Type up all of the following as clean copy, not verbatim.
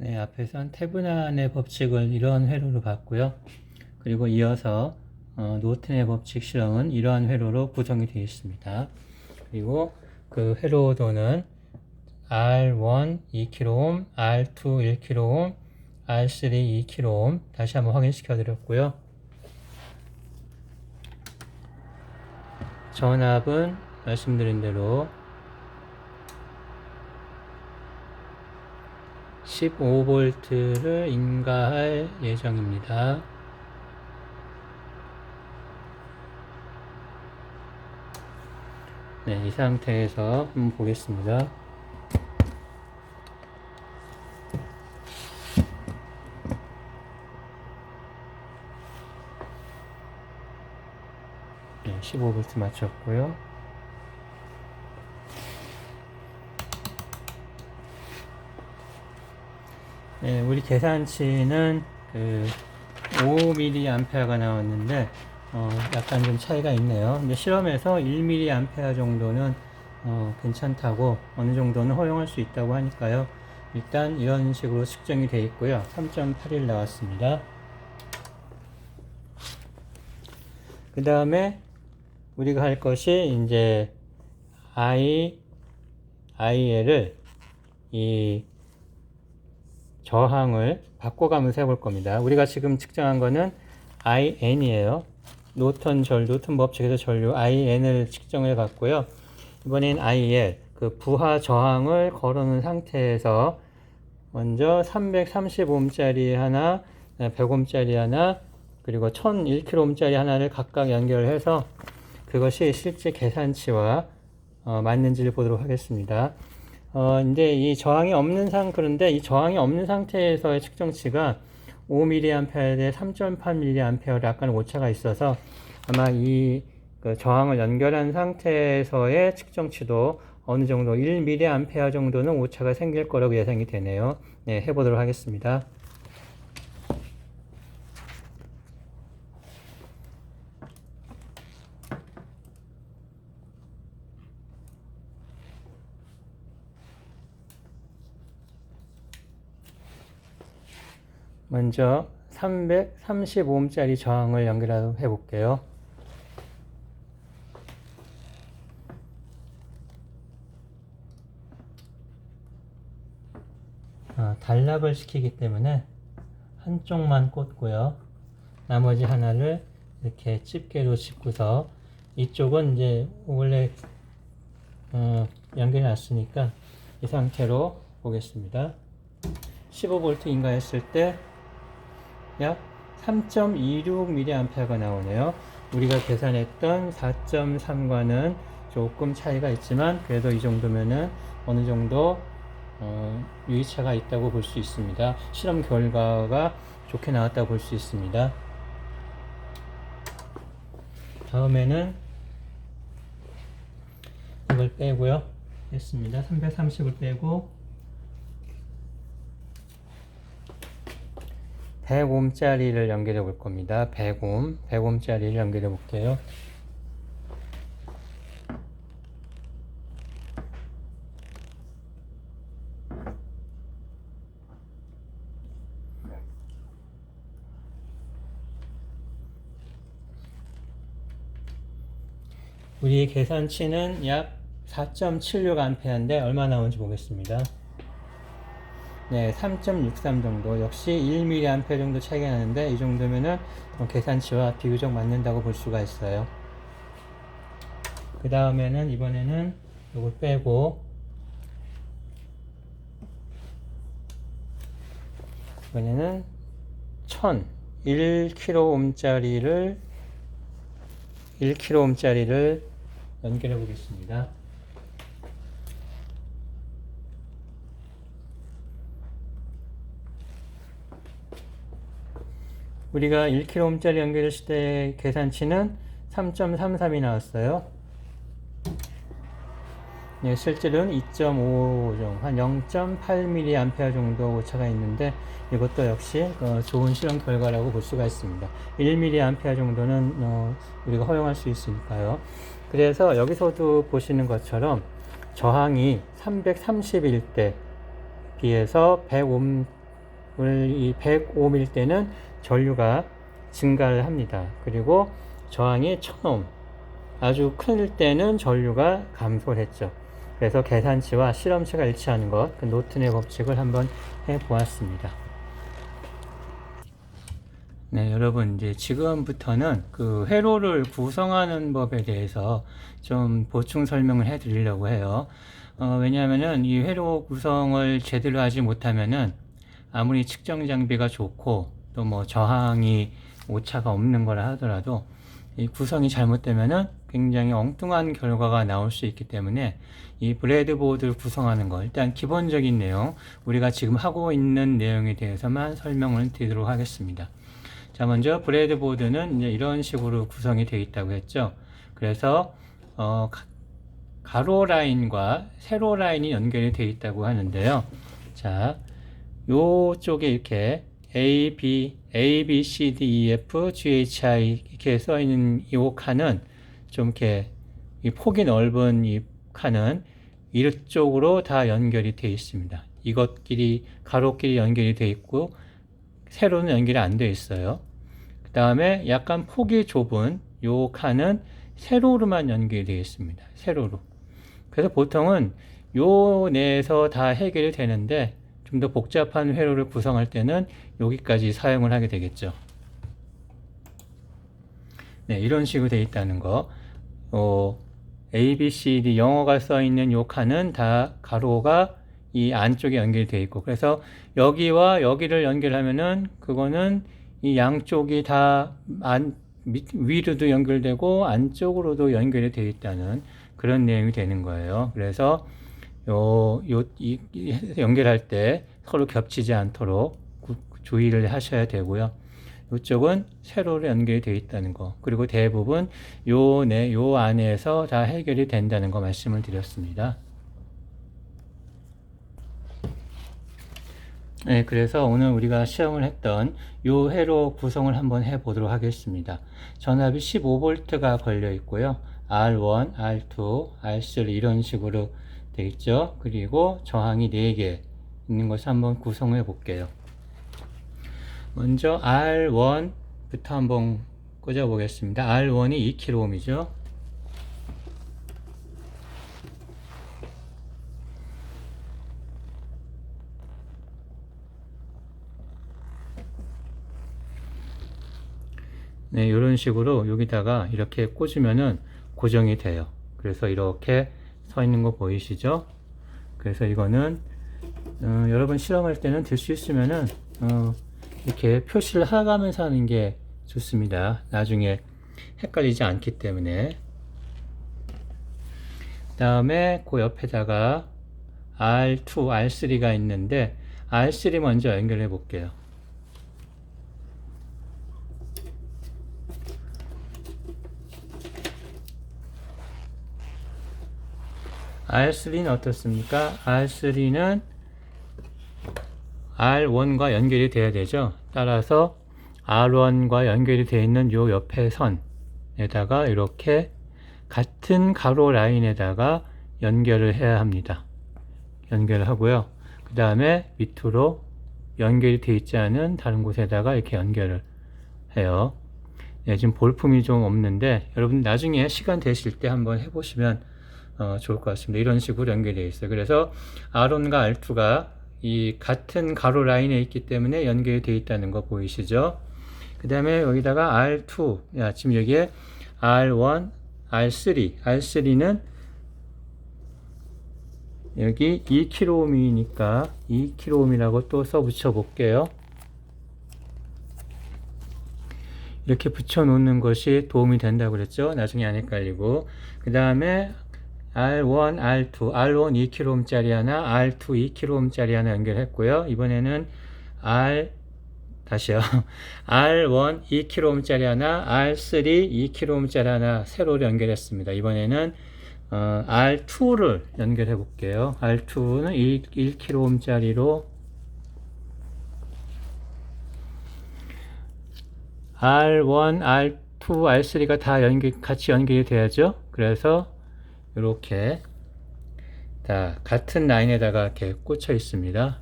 네, 앞에선 태분한의 법칙을 이러한 회로로 봤고요. 그리고 이어서 노튼의 법칙 실험은 이러한 회로로 구성이 되어 있습니다. 그리고 그 회로도는 R1 2kΩ, R2 1kΩ, R3 2kΩ 다시 한번 확인시켜 드렸고요. 전압은 말씀드린 대로 15V를 인가할 예정입니다. 네, 이 상태에서 한번 보겠습니다. 네, 15V 맞췄고요. 네, 우리 계산치는 5mA가 나왔는데 약간 좀 차이가 있네요. 근데 실험에서 1mA 정도는 괜찮다고, 어느 정도는 허용할 수 있다고 하니까요. 일단 이런 식으로 측정이 되어 있고요. 3.81 나왔습니다. 그 다음에 우리가 할 것이 이제 IL을 이 저항을 바꿔가면서 해볼 겁니다. 우리가 지금 측정한 거는 IN이에요. 노튼 법칙에서 전류 IN을 측정해 봤고요. 이번엔 IL, 그 부하 저항을 걸어놓은 상태에서 먼저 330ohm짜리 하나, 100ohm짜리 하나, 그리고 1001kΩ짜리 하나를 각각 연결해서 그것이 실제 계산치와 맞는지를 보도록 하겠습니다. 이제 이 저항이 없는 그런데 이 저항이 없는 상태에서의 측정치가 5mA 대 3.8mA로 약간 오차가 있어서 아마 그 저항을 연결한 상태에서의 측정치도 어느 정도 1mA 정도는 오차가 생길 거라고 예상이 되네요. 네, 해보도록 하겠습니다. 먼저 330ohm짜리 저항을 연결해 볼게요. 단락을 시키기 때문에 한쪽만 꽂고요. 나머지 하나를 이렇게 집게로 짚고서 이쪽은 이제 원래 연결해 놨으니까 이 상태로 보겠습니다. 15V 인가했을 때 약 3.26mA가 나오네요. 우리가 계산했던 4.3과는 조금 차이가 있지만 그래도 이 정도면은 어느 정도 유의차가 있다고 볼 수 있습니다. 실험 결과가 좋게 나왔다고 볼 수 있습니다. 다음에는 이걸 빼고요. 했습니다. 330을 빼고 100ohm짜리를 연결해 볼 겁니다. 100ohm짜리를 연결해 볼게요. 우리의 계산치는 약 4.76A인데 얼마 나오는지 보겠습니다. 네, 3.63 정도, 역시 1mA 정도 차이가 나는데 이 정도면은 계산치와 비교적 맞는다고 볼 수가 있어요. 그 다음에는 이번에는 이걸 빼고 이번에는 1kΩ짜리를 연결해 보겠습니다. 우리가 1kΩ짜리 연결했을 때 계산치는 3.33이 나왔어요. 네, 실제로는 2.5 정도, 한 0.8mA 정도 오차가 있는데 이것도 역시 좋은 실험 결과라고 볼 수가 있습니다. 1mA 정도는 우리가 허용할 수 있으니까요. 그래서 여기서도 보시는 것처럼 저항이 330일 때 비해서 100 이 105mm일 때는 전류가 증가를 합니다. 그리고 저항이 1000오hm, 아주 클 때는 전류가 감소를 했죠. 그래서 계산치와 실험치가 일치하는 것, 그 노튼의 법칙을 한번 해 보았습니다. 네, 여러분, 이제 지금부터는 그 회로를 구성하는 법에 대해서 좀 보충 설명을 해 드리려고 해요. 왜냐하면은 이 회로 구성을 제대로 하지 못하면은 아무리 측정 장비가 좋고 또 뭐 저항이 오차가 없는 거라 하더라도 이 구성이 잘못되면은 굉장히 엉뚱한 결과가 나올 수 있기 때문에 이 브레드보드를 구성하는 거, 일단 기본적인 내용, 우리가 지금 하고 있는 내용에 대해서만 설명을 드리도록 하겠습니다. 자, 먼저 브레드보드는 이제 이런 식으로 구성이 되어 있다고 했죠. 그래서 가로 라인과 세로 라인이 연결이 되어 있다고 하는데요. 자, 요쪽에 이렇게 A, B, C, D, E, F, G, H, I 이렇게 써 있는 이 칸은 좀 이렇게 이 폭이 넓은 이 칸은 이쪽으로 다 연결이 되어 있습니다. 이것끼리 가로끼리 연결이 되어 있고 세로는 연결이 안 되어 있어요. 그 다음에 약간 폭이 좁은 요 칸은 세로로만 연결이 되어 있습니다. 세로로. 그래서 보통은 요 내에서 다 해결이 되는데 좀 더 복잡한 회로를 구성할 때는 여기까지 사용을 하게 되겠죠. 네, 이런 식으로 되어 있다는 거. A, B, C, D 영어가 써 있는 요 칸은 다 가로가 이 안쪽에 연결이 되어 있고, 그래서 여기와 여기를 연결하면은 그거는 이 양쪽이 다 위로도 연결되고 안쪽으로도 연결이 되어 있다는 그런 내용이 되는 거예요. 그래서 연결할 때 서로 겹치지 않도록 주의를 하셔야 되고요. 이쪽은 세로로 연결이 되어 있다는 거, 그리고 대부분 요 안에서 다 해결이 된다는 거 말씀을 드렸습니다. 네, 그래서 오늘 우리가 시험을 했던 요 회로 구성을 한번 해 보도록 하겠습니다. 전압이 15V가 걸려 있고요. R1, R2, R3 이런 식으로 되어 있죠. 그리고 저항이 4개 있는 것을 한번 구성해 볼게요. 먼저 R1부터 한번 꽂아 보겠습니다. R1이 2kΩ이죠. 네, 이런 식으로 여기다가 이렇게 꽂으면은 고정이 돼요. 그래서 이렇게 서 있는 거 보이시죠? 그래서 이거는 여러분 실험할 때는 들 수 있으면은 이렇게 표시를 하가면서 하는 게 좋습니다. 나중에 헷갈리지 않기 때문에. 그 다음에 그 옆에다가 R2, R3가 있는데 R3 먼저 연결해 볼게요. R3는 어떻습니까? R3는 R1과 연결이 돼야 되죠. 따라서 R1과 연결이 되어 있는 요 옆에 선에다가 이렇게 같은 가로 라인에다가 연결을 해야 합니다. 연결을 하고요. 그 다음에 밑으로 연결이 되어 있지 않은 다른 곳에다가 이렇게 연결을 해요. 네, 지금 볼품이 좀 없는데 여러분 나중에 시간 되실 때 한번 해보시면 좋을 것 같습니다. 이런 식으로 연결되어 있어요. 그래서 R1과 R2가 이 같은 가로 라인에 있기 때문에 연결이 되어 있다는 거 보이시죠? 그 다음에 여기다가 R2, 지금 여기에 R1, R3는 여기 2kΩ이니까 2kΩ이라고 또 써 붙여 볼게요. 이렇게 붙여 놓는 것이 도움이 된다고 그랬죠? 나중에 안 헷갈리고. 그 다음에 R1, R1 2kΩ짜리 하나, R2 2kΩ짜리 하나 연결했고요. 이번에는 다시요. R1 2kΩ짜리 하나, R3 2kΩ짜리 하나 세로로 연결했습니다. 이번에는 R2를 연결해 볼게요. R2는 1kΩ짜리로 R1, R2, R3가 다 같이 연결이 돼야죠. 그래서 이렇게 다 같은 라인에다가 이렇게 꽂혀 있습니다.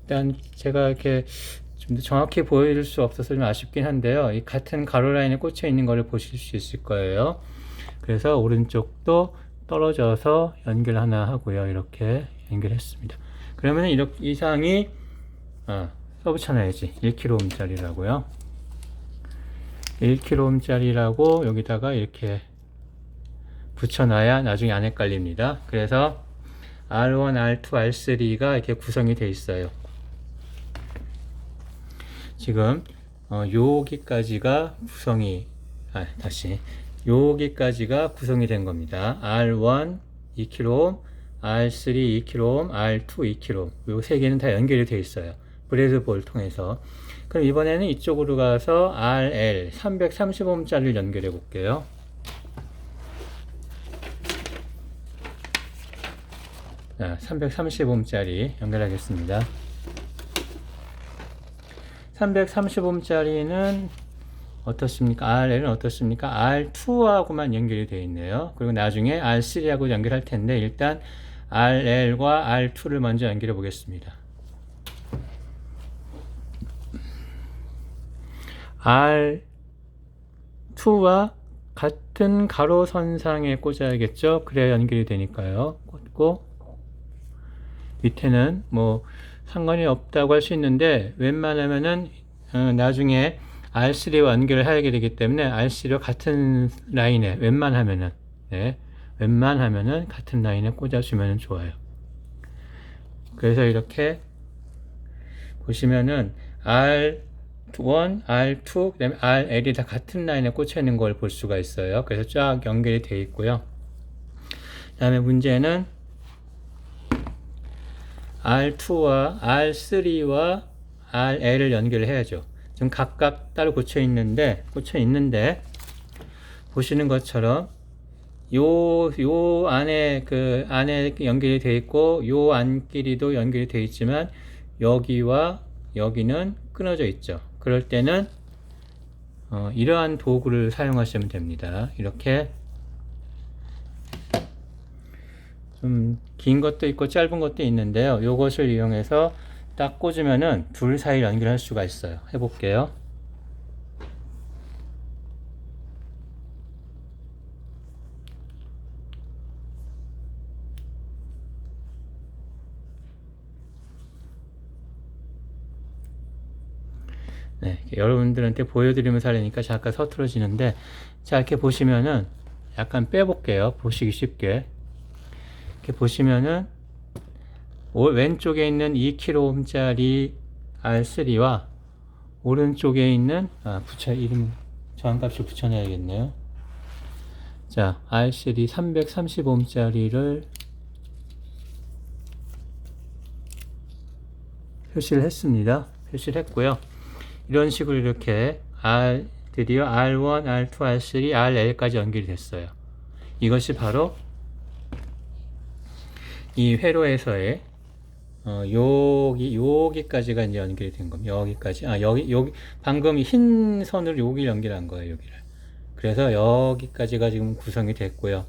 일단 제가 이렇게 좀 더 정확히 보여줄 수 없어서 좀 아쉽긴 한데요. 이 같은 가로 라인에 꽂혀 있는 것을 보실 수 있을 거예요. 그래서 오른쪽도 떨어져서 연결 하나 하고요. 이렇게 연결했습니다. 그러면 이렇게 이상이 써붙여놔야지. 1kΩ짜리라고요. 1kΩ짜리라고 여기다가 이렇게 붙여놔야 나중에 안 헷갈립니다. 그래서 R1, R2, R3가 이렇게 구성이 되어 있어요. 지금 여기까지가 구성이 여기까지가 구성이 된 겁니다. R1 2kΩ, R3 2kΩ, R2 2kΩ. 요 세 개는 다 연결이 되어 있어요. 브레드보를 통해서. 그럼 이번에는 이쪽으로 가서 RL 330Ω짜리를 연결해 볼게요. 자, 330Ω짜리 연결하겠습니다. 330Ω짜리는 어떻습니까? RL은 어떻습니까? R2하고만 연결이 되어 있네요. 그리고 나중에 R3하고 연결할 텐데 일단 RL과 R2를 먼저 연결해 보겠습니다. R2와 같은 가로선상에 꽂아야겠죠? 그래야 연결이 되니까요. 꽂고 밑에는 뭐 상관이 없다고 할 수 있는데 웬만하면은 나중에 R3와 연결을 하게 되기 때문에 R3와 같은 라인에 웬만하면은 같은 라인에 꽂아주면 좋아요. 그래서 이렇게 보시면은 R1, R2, 그 다음에 RL이 다 같은 라인에 꽂혀 있는 걸 볼 수가 있어요. 그래서 쫙 연결이 되어 있고요. 그 다음에 문제는 R2와 R3와 RL을 연결을 해야죠. 지금 각각 따로 꽂혀 있는데 보시는 것처럼 요 안에 안에 연결이 되어 있고 요 안끼리도 연결이 되어 있지만 여기와 여기는 끊어져 있죠. 그럴 때는 이러한 도구를 사용하시면 됩니다. 이렇게 좀 긴 것도 있고 짧은 것도 있는데요. 이것을 이용해서 딱 꽂으면은 둘 사이 연결할 수가 있어요. 해볼게요. 네, 여러분들한테 보여드리면서 하려니까 잠깐 서툴어지는데, 자, 이렇게 보시면은 약간 빼볼게요. 보시기 쉽게. 이렇게 보시면은 왼쪽에 있는 2kΩ짜리 R3와 오른쪽에 있는 이름 저항값을 붙여놔야겠네요. 자, R3 330Ω짜리를 표시를 했습니다. 표시를 했고요. 이런 식으로 이렇게 드디어 R1, R2, R3, RL까지 연결이 됐어요. 이것이 바로 이 회로에서의 여기까지가 이제 연결이 된 겁니다. 여기까지. 여기 방금 흰 선으로 여기를 연결한 거예요. 여기를. 그래서 여기까지가 지금 구성이 됐고요.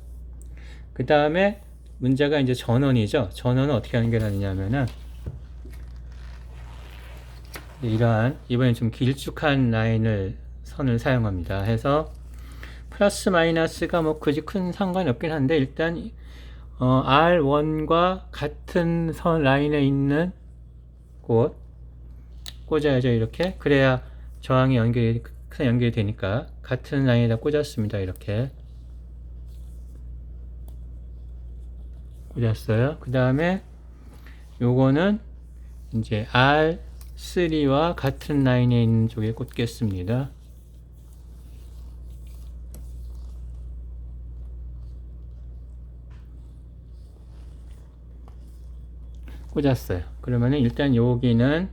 그 다음에 문제가 이제 전원이죠. 전원은 어떻게 연결하느냐 하면은 이러한 이번엔 좀 길쭉한 선을 사용합니다. 해서 플러스 마이너스가 뭐 그지 큰 상관이 없긴 한데 일단 R1과 같은 선 라인에 있는 곳 꽂아야죠. 이렇게 그래야 저항이 연결이 되니까 같은 라인에다 꽂았습니다. 이렇게 꽂았어요. 그 다음에 요거는 이제 R3와 같은 라인에 있는 쪽에 꽂겠습니다. 꽂았어요. 그러면은 일단 여기는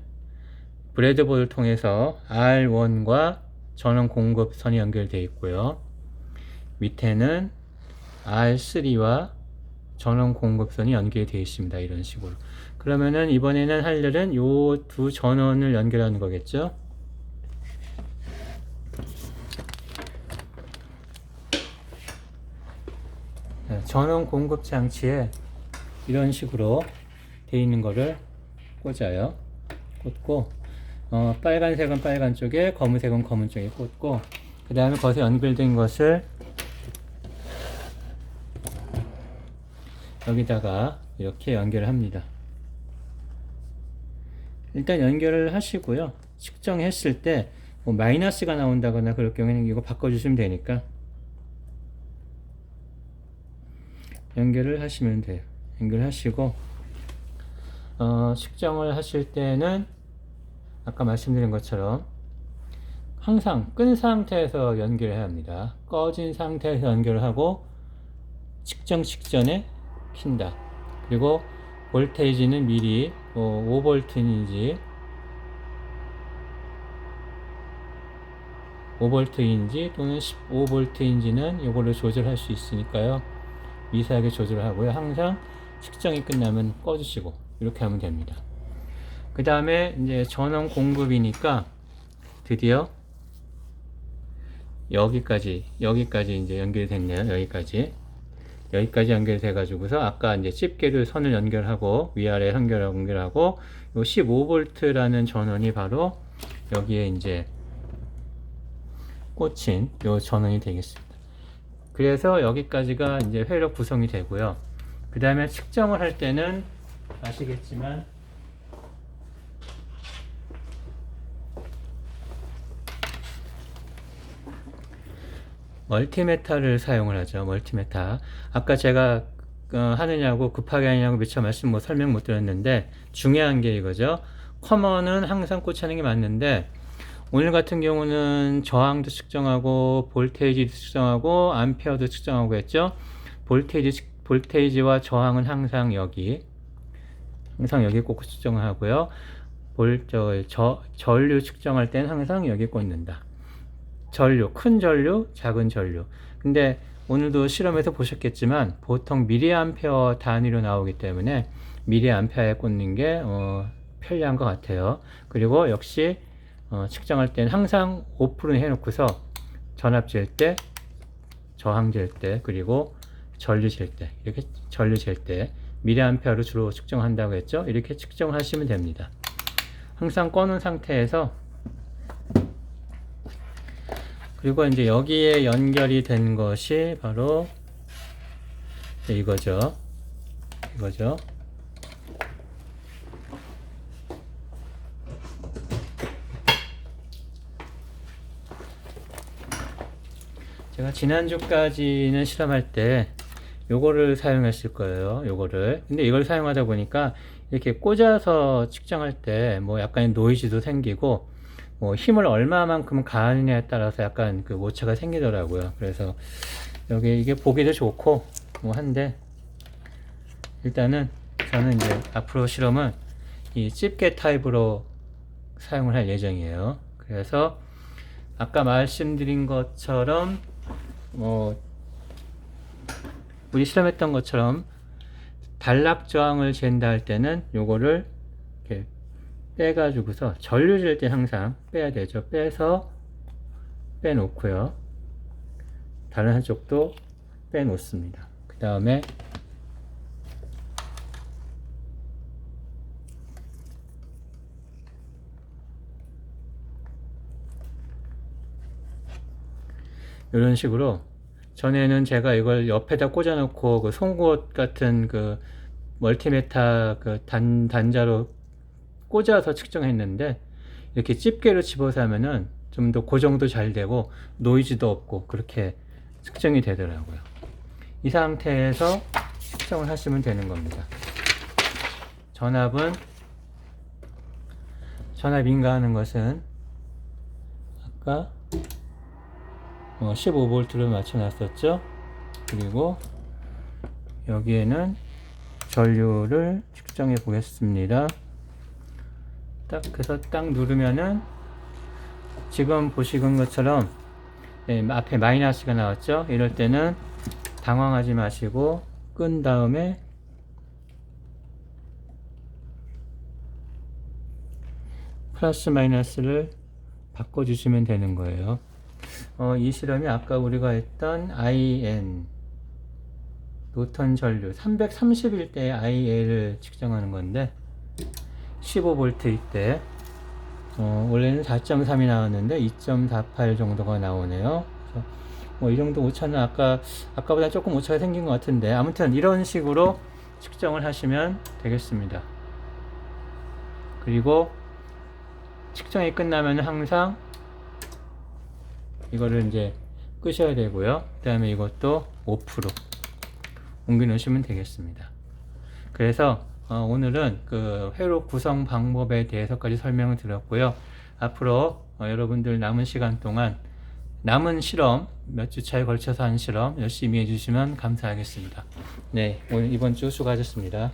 브레드보드를 통해서 R1과 전원 공급선이 연결되어 있고요. 밑에는 R3와 전원 공급선이 연결되어 있습니다. 이런 식으로. 그러면은 이번에는 할 일은 요 두 전원을 연결하는 거겠죠. 전원 공급 장치에 이런 식으로 되어 있는 거를 꽂아요. 꽂고, 빨간색은 빨간 쪽에, 검은색은 검은 쪽에 꽂고, 그 다음에 거기서 연결된 것을 여기다가 이렇게 연결을 합니다. 일단 연결을 하시고요. 측정했을 때 뭐 마이너스가 나온다거나 그럴 경우에는 이거 바꿔주시면 되니까 연결을 하시면 돼요. 연결하시고 측정을 하실 때는 아까 말씀드린 것처럼 항상 끈 상태에서 연결해야 합니다. 꺼진 상태에서 연결을 하고 측정 직전에 킨다. 그리고 볼테이지는 미리 5V인지 5V인지 또는 15V인지는 이걸로 조절할 수 있으니까요. 미세하게 조절을 하고요. 항상 측정이 끝나면 꺼주시고 이렇게 하면 됩니다. 그 다음에 이제 전원 공급이니까 드디어 여기까지 이제 연결이 됐네요. 여기까지 연결돼 가지고서 아까 이제 집게를 선을 연결하고 위아래 연결하고 요 15V라는 전원이 바로 여기에 이제 꽂힌 요 전원이 되겠습니다. 그래서 여기까지가 이제 회로 구성이 되고요. 그 다음에 측정을 할 때는 아시겠지만 멀티메타를 사용을 하죠. 멀티메타. 아까 제가 하느냐고 급하게 하느냐고 미처 설명 못 드렸는데 중요한 게 이거죠. 커먼은 항상 꽂히는 게 맞는데 오늘 같은 경우는 저항도 측정하고 볼테이지도 측정하고 암페어도 측정하고 했죠. 볼테이지와 저항은 항상 여기 꼭 측정하고요. 전류 측정할 때는 항상 여기 꽂는다. 큰 전류, 작은 전류. 근데 오늘도 실험에서 보셨겠지만 보통 미리암페어 단위로 나오기 때문에 미리암페어에 꽂는 게 편리한 것 같아요. 그리고 역시 측정할 때는 항상 오픈을 해놓고서 전압 잴 때, 저항 잴 때, 그리고 전류 잴 때, 이렇게 전류 잴 때 미리암페어로 주로 측정한다고 했죠. 이렇게 측정을 하시면 됩니다. 항상 꺼놓은 상태에서 그리고 이제 여기에 연결이 된 것이 바로 이거죠. 제가 지난주까지는 실험할 때 요거를 사용했을 거예요. 근데 이걸 사용하다 보니까 이렇게 꽂아서 측정할 때 뭐 약간 노이즈도 생기고 뭐 힘을 얼마만큼 가하느냐에 따라서 약간 그 오차가 생기더라고요. 그래서 이게 보기도 좋고 뭐 한데 일단은 저는 이제 앞으로 실험은 이 집게 타입으로 사용을 할 예정이에요. 그래서 아까 말씀드린 것처럼 우리 실험했던 것처럼 단락 저항을 잰다 할 때는 요거를 이렇게 빼가지고서 전류 잴 때 항상 빼야 되죠. 빼놓고요. 다른 한쪽도 빼놓습니다. 그 다음에 이런 식으로 전에는 제가 이걸 옆에다 꽂아 놓고 그 송곳 같은 그 멀티메타 그 단자로 꽂아서 측정했는데 이렇게 집게로 집어서 하면은 좀 더 고정도 잘 되고 노이즈도 없고 그렇게 측정이 되더라고요. 이 상태에서 측정을 하시면 되는 겁니다. 전압인가 하는 것은 아까 15V로 맞춰 놨었죠. 그리고 여기에는 전류를 측정해 보겠습니다. 그래서 딱 누르면은 지금 보시는 것처럼 앞에 마이너스가 나왔죠. 이럴 때는 당황하지 마시고 끈 다음에 플러스 마이너스를 바꿔주시면 되는 거예요. 이 실험이 아까 우리가 했던 IN 노턴 전류 330일 때 IL을 측정하는 건데 15V일 때 원래는 4.3이 나왔는데 2.48 정도가 나오네요. 그래서 뭐 이 정도 오차는 아까보다 조금 오차가 생긴 것 같은데, 아무튼 이런 식으로 측정을 하시면 되겠습니다. 그리고 측정이 끝나면 항상 이거를 이제 끄셔야 되고요. 그 다음에 이것도 오프로 옮겨 놓으시면 되겠습니다. 그래서 오늘은 그 회로 구성 방법에 대해서까지 설명을 드렸고요. 앞으로 여러분들 남은 시간 동안 남은 실험, 몇 주 차에 걸쳐서 한 실험 열심히 해주시면 감사하겠습니다. 네, 오늘 이번 주 수고하셨습니다.